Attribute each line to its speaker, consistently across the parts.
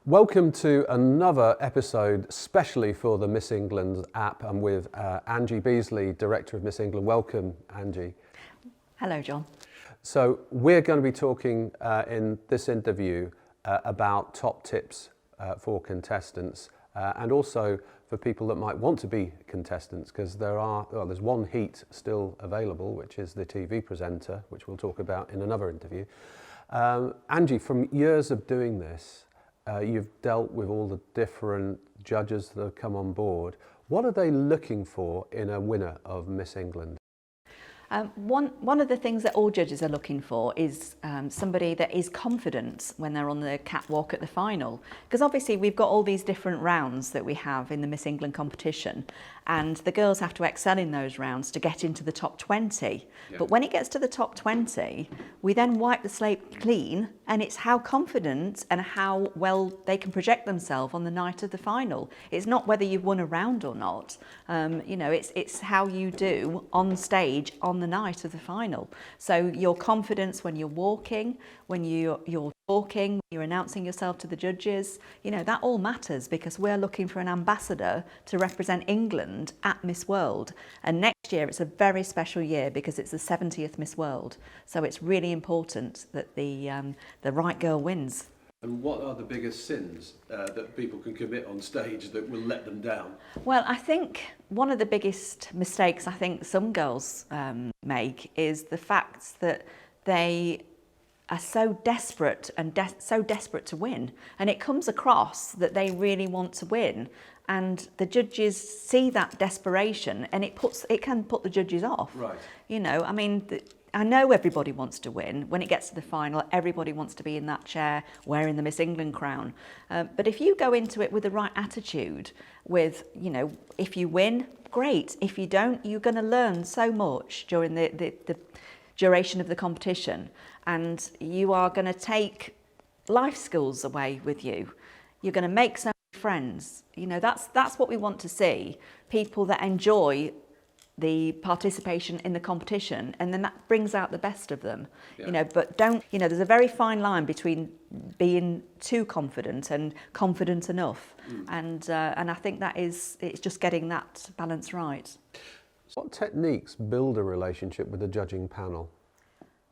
Speaker 1: Welcome to another episode specially for the Miss England app. I'm with Angie Beasley, Director of Miss England. Welcome, Angie.
Speaker 2: Hello, John.
Speaker 1: So we're going to be talking in this interview about top tips for contestants and also for people that might want to be contestants, because there's one heat still available, which is the TV presenter, which we'll talk about in another interview. Angie, from years of doing this, you've dealt with all the different judges that have come on board. What are they looking for in a winner of Miss England?
Speaker 2: One of the things that all judges are looking for is somebody that is confident when they're on the catwalk at the final. Because obviously we've got all these different rounds that we have in the Miss England competition, and the girls have to excel in those rounds to get into the top 20. Yeah. But when it gets to the top 20, we then wipe the slate clean, and it's how confident and how well they can project themselves on the night of the final. It's not whether you've won a round or not. It's how you do on stage on the night of the final. So your confidence when you're walking, when you're talking, when you're announcing yourself to the judges, that all matters, because we're looking for an ambassador to represent England at Miss World. And next year it's a very special year because it's the 70th Miss World. So it's really important that the right girl wins.
Speaker 1: And what are the biggest sins that people can commit on stage that will let them down?
Speaker 2: Well, I think one of the biggest mistakes I think some girls make is the fact that they are so desperate and so desperate to win, and it comes across that they really want to win, and the judges see that desperation, and it can put the judges off. Right. I know everybody wants to win. When it gets to the final, everybody wants to be in that chair wearing the Miss England crown. But if you go into it with the right attitude, with, if you win, great. If you don't, you're going to learn so much during the duration of the competition. And you are going to take life skills away with you. You're going to make so many friends. That's what we want to see. People that enjoy the participation in the competition, and then that brings out the best of them. Yeah. But there's a very fine line between being too confident and confident enough. And I think it's just getting that balance right.
Speaker 1: What techniques build a relationship with the judging panel?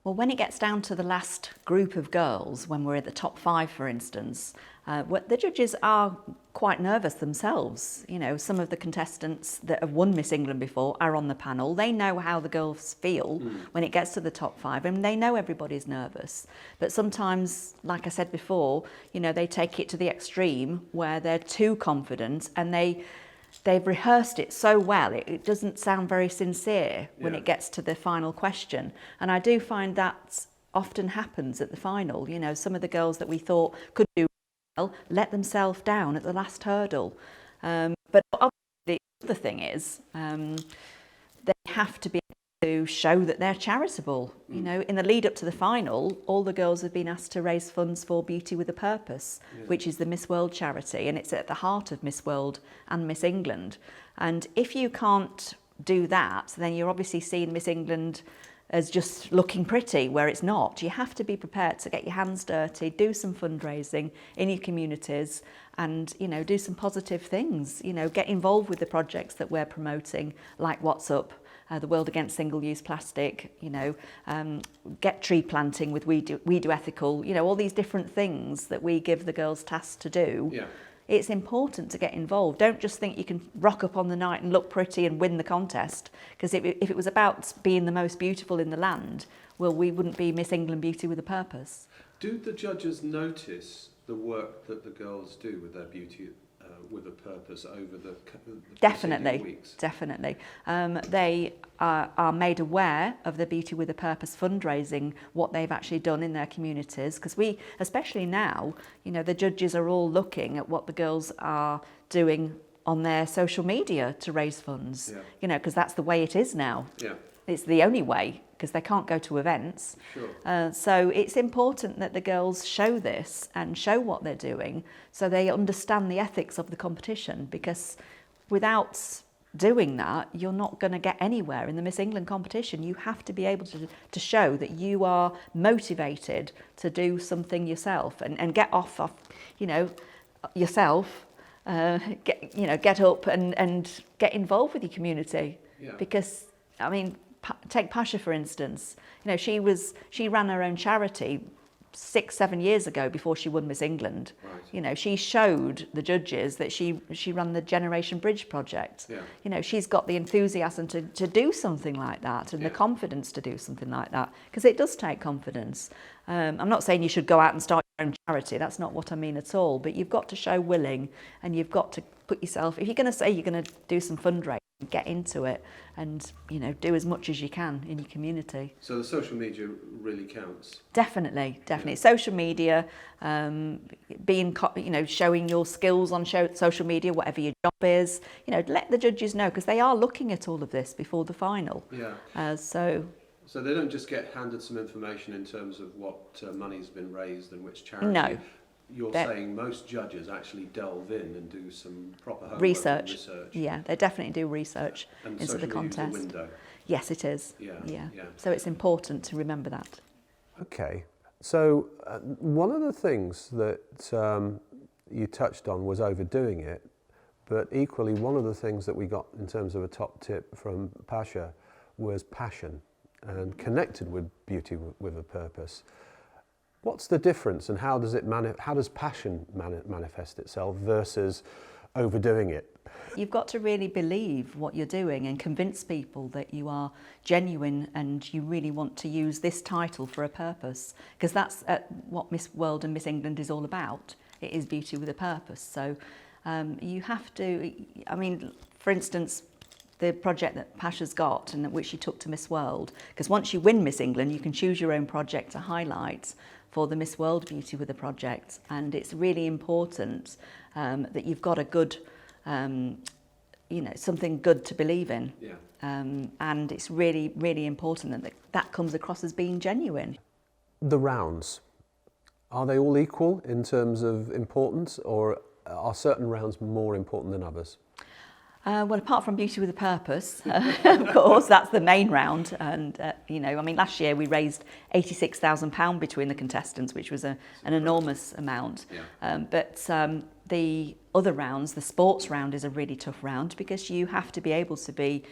Speaker 2: Well, when it gets down to the last group of girls, when we're at the top 5, for instance, the judges are quite nervous themselves. Some of the contestants that have won Miss England before are on the panel. They know how the girls feel when it gets to the top 5, and they know everybody's nervous. But sometimes, like I said before, they take it to the extreme where they're too confident, and they've rehearsed it so well, it doesn't sound very sincere when it gets to the final question. And I do find that often happens at the final. Some of the girls that we thought could do well let themselves down at the last hurdle. But obviously the other thing is they have to be able to show that they're charitable. In the lead up to the final, all the girls have been asked to raise funds for Beauty with a Purpose, which is the Miss World charity, and it's at the heart of Miss World and Miss England. And if you can't do that, then you're obviously seeing Miss England as just looking pretty, where it's not. You have to be prepared to get your hands dirty, do some fundraising in your communities, and do some positive things. Get involved with the projects that we're promoting, like What's Up, the World Against Single-Use Plastic, get tree planting with We Do Ethical, all these different things that we give the girls tasks to do. Yeah. It's important to get involved. Don't just think you can rock up on the night and look pretty and win the contest, because if it was about being the most beautiful in the land, well, we wouldn't be Miss England Beauty with a Purpose.
Speaker 1: Do the judges notice the work that the girls do with their beauty with a purpose over the
Speaker 2: definitely
Speaker 1: weeks?
Speaker 2: Definitely. They are made aware of the Beauty with a Purpose fundraising, what they've actually done in their communities, because we, especially now, the judges are all looking at what the girls are doing on their social media to raise funds. Because that's the way it is now. It's the only way, because they can't go to events. Sure. So it's important that the girls show this and show what they're doing, so they understand the ethics of the competition, because without doing that, you're not going to get anywhere in the Miss England competition. You have to be able to show that you are motivated to do something yourself and get off yourself, get up and get involved with your community.
Speaker 1: Yeah.
Speaker 2: Because, I mean, take Pasha for instance. She ran her own charity 6-7 years ago before she won Miss England.
Speaker 1: Right.
Speaker 2: She showed the judges that she ran the Generation Bridge project.
Speaker 1: Yeah.
Speaker 2: She's got the enthusiasm to do something like that, and
Speaker 1: Yeah.
Speaker 2: the confidence to do something like that, because it does take confidence. I'm not saying you should go out and start your own charity, that's not what I mean at all, but you've got to show willing, and you've got to put yourself, if you're going to say you're going to do some fundraising, get into it and do as much as you can in your community.
Speaker 1: So the social media really counts.
Speaker 2: Definitely.
Speaker 1: Yeah.
Speaker 2: Social media, showing your skills on social media, whatever your job is. Let the judges know, because they are looking at all of this before the final.
Speaker 1: Yeah.
Speaker 2: So
Speaker 1: they don't just get handed some information in terms of what money's been raised and which charity.
Speaker 2: No.
Speaker 1: You're saying most judges actually delve in and do some proper homework
Speaker 2: research.
Speaker 1: And research.
Speaker 2: Yeah, they definitely do research
Speaker 1: And
Speaker 2: into the contest.
Speaker 1: Is a window.
Speaker 2: Yes, it is.
Speaker 1: Yeah.
Speaker 2: So it's important to remember that.
Speaker 1: Okay. So one of the things that you touched on was overdoing it, but equally one of the things that we got in terms of a top tip from Pasha was passion and connected with beauty with a purpose. What's the difference, and how does passion manifest itself versus overdoing it?
Speaker 2: You've got to really believe what you're doing and convince people that you are genuine and you really want to use this title for a purpose, because that's what Miss World and Miss England is all about. It is beauty with a purpose. So you have to, for instance, the project that Pasha's got and which she took to Miss World, because once you win Miss England, you can choose your own project to highlight for the Miss World Beauty with a project, and it's really important that you've got a good, something good to believe in.
Speaker 1: Yeah.
Speaker 2: And it's really, really important that comes across as being genuine.
Speaker 1: The rounds, are they all equal in terms of importance, or are certain rounds more important than others?
Speaker 2: Well, apart from Beauty with a Purpose, of course, that's the main round. And, last year we raised £86,000 between the contestants, which was an enormous amount.
Speaker 1: Yeah.
Speaker 2: But the other rounds, the sports round is a really tough round, because you have to be able to be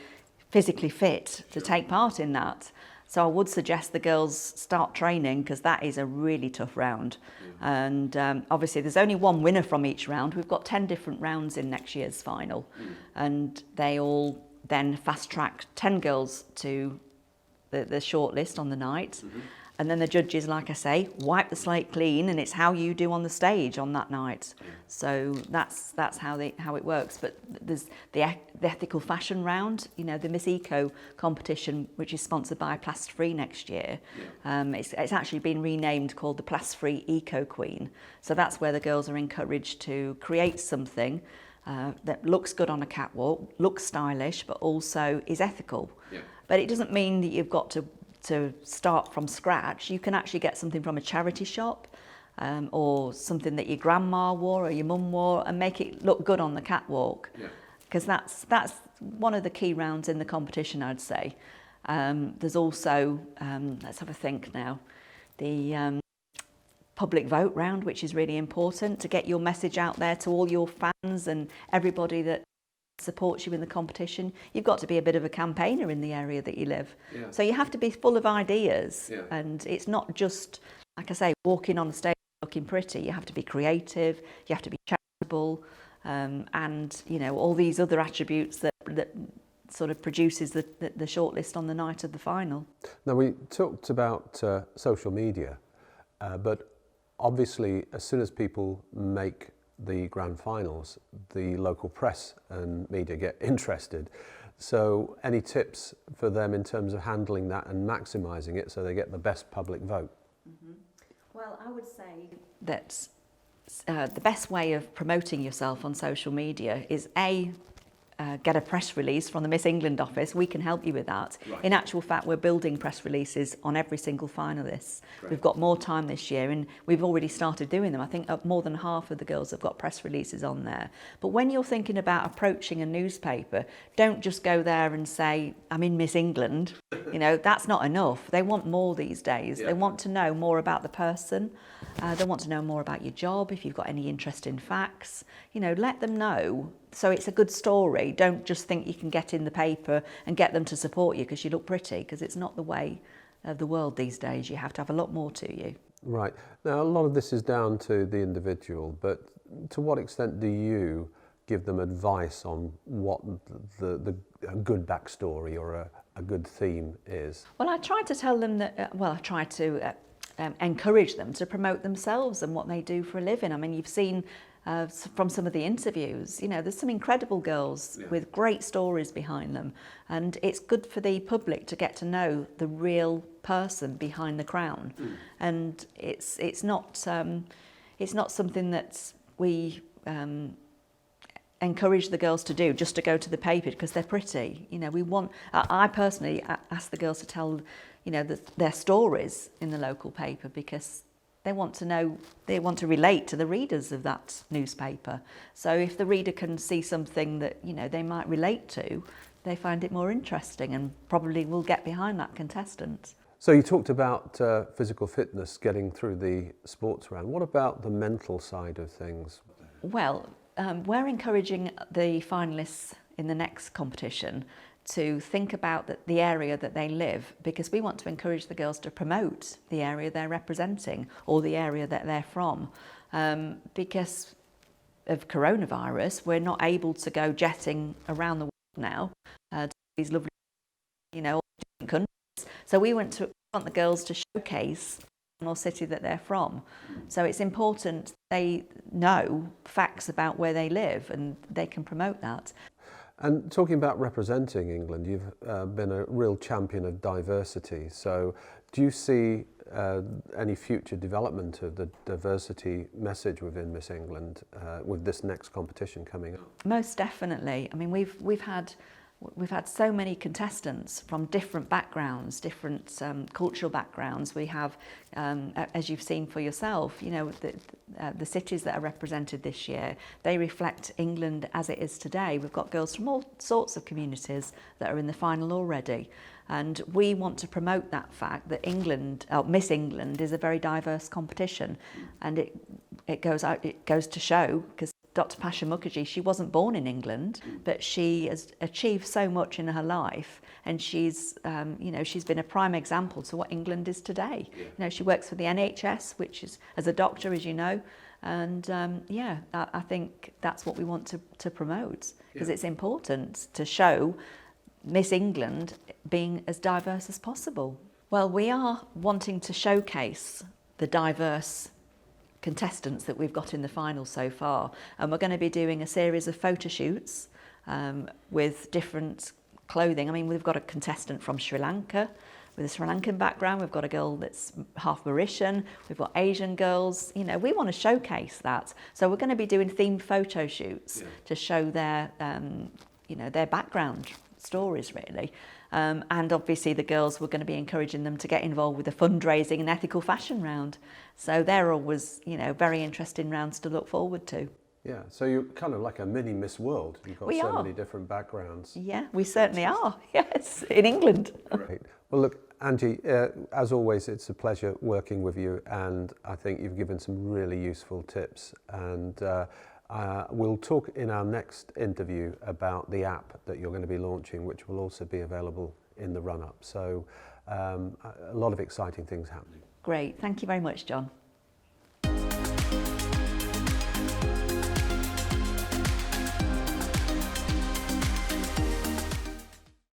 Speaker 2: physically fit to take part in that. So I would suggest the girls start training, because that is a really tough round. Yeah. And obviously there's only one winner from each round. We've got 10 different rounds in next year's final. And they all then fast track 10 girls to the shortlist on the night. And then the judges, like I say, wipe the slate clean, and it's how you do on the stage on that night. So that's how it works. But there's the ethical fashion round, the Miss Eco competition, which is sponsored by Plast Free next year. It's actually been renamed, called the Plast Free Eco Queen. So that's where the girls are encouraged to create something that looks good on a catwalk, looks stylish, but also is ethical. Yeah. But it doesn't mean that you've got to start from scratch. You can actually get something from a charity shop, or something that your grandma wore or your mum wore, and make it look good on the catwalk. Because that's one of the key rounds in the competition, I'd say. There's also, let's have a think now, the public vote round, which is really important to get your message out there to all your fans and everybody that supports you in the competition. You've got to be a bit of a campaigner in the area that you live. Yeah. So you have to be full of ideas. Yeah. And it's not just, like I say, walking on the stage looking pretty. You have to be creative, you have to be charitable, and all these other attributes that sort of produces the shortlist on the night of the final. Now,
Speaker 1: we talked about social media, but obviously as soon as people make the grand finals, the local press and media get interested. So any tips for them in terms of handling that and maximising it so they get the best public vote?
Speaker 2: Well, I would say that the best way of promoting yourself on social media is get a press release from the Miss England office, we can help you with that.
Speaker 1: Right.
Speaker 2: In actual fact, we're building press releases on every single finalist.
Speaker 1: Great.
Speaker 2: We've got more time this year and we've already started doing them. I think more than half of the girls have got press releases on there. But when you're thinking about approaching a newspaper, don't just go there and say, I'm in Miss England. You know, that's not enough. They want more these days.
Speaker 1: Yeah.
Speaker 2: They want to know more about the person. They want to know more about your job, if you've got any interesting facts. You know, let them know. So it's a good story. Don't just think you can get in the paper and get them to support you because you look pretty, because it's not the way of the world these days. You have to have a lot more to you.
Speaker 1: Right. Now, a lot of this is down to the individual, but to what extent do you give them advice on what a good backstory or a good theme is?
Speaker 2: Well, I try to tell them that, I try to encourage them to promote themselves and what they do for a living. I mean, you've seen from some of the interviews, you know, there's some incredible girls with great stories behind them, and it's good for the public to get to know the real person behind the crown. And it's not something that we encourage the girls to do just to go to the paper because they're pretty. You know, I personally ask the girls to tell, you know, their stories in the local paper because they want to know, they want to relate to the readers of that newspaper. So if the reader can see something that, you know, they might relate to, they find it more interesting and probably will get behind that contestant.
Speaker 1: So you talked about physical fitness, getting through the sports round. What about the mental side of things?
Speaker 2: Well, we're encouraging the finalists in the next competition to think about the area that they live, because we want to encourage the girls to promote the area they're representing or the area that they're from. Because of coronavirus, we're not able to go jetting around the world now to these lovely, you know, different countries. So we want the girls to showcase the city that they're from. So it's important they know facts about where they live and they can promote that.
Speaker 1: And talking about representing England, you've been a real champion of diversity. So do you see any future development of the diversity message within Miss England with this next competition coming up? Most
Speaker 2: definitely. I mean, we've had so many contestants from different backgrounds, different cultural backgrounds. We have, as you've seen for yourself, you know, the cities that are represented this year, they reflect England as it is today. We've got girls from all sorts of communities that are in the final already. And we want to promote that fact that Miss England is a very diverse competition. And it goes to show, because Dr. Pasha Mukherjee, she wasn't born in England, but she has achieved so much in her life, and she's been a prime example to what England is today. Yeah. You know, she works for the NHS, which is as a doctor, as you know, and I think that's what we want to promote, because it's important to show Miss England being as diverse as possible. Well, we are wanting to showcase the diverse contestants that we've got in the final so far, and we're going to be doing a series of photo shoots with different clothing. I mean, we've got a contestant from Sri Lanka with a Sri Lankan background, we've got a girl that's half Mauritian, we've got Asian girls. You know, we want to showcase that, so we're going to be doing themed photo shoots to show their their background stories, really. And obviously the girls, we're going to be encouraging them to get involved with the fundraising and ethical fashion round. So they're always, you know, very interesting rounds to look forward to.
Speaker 1: Yeah, so you're kind of like a mini Miss World. You've got so many different backgrounds.
Speaker 2: Yeah, we certainly are, yes, in England.
Speaker 1: Great. Well, look, Angie, as always, it's a pleasure working with you, and I think you've given some really useful tips. And we'll talk in our next interview about the app that you're going to be launching, which will also be available in the run-up. So a lot of exciting things happening.
Speaker 2: Great. Thank you very much, John.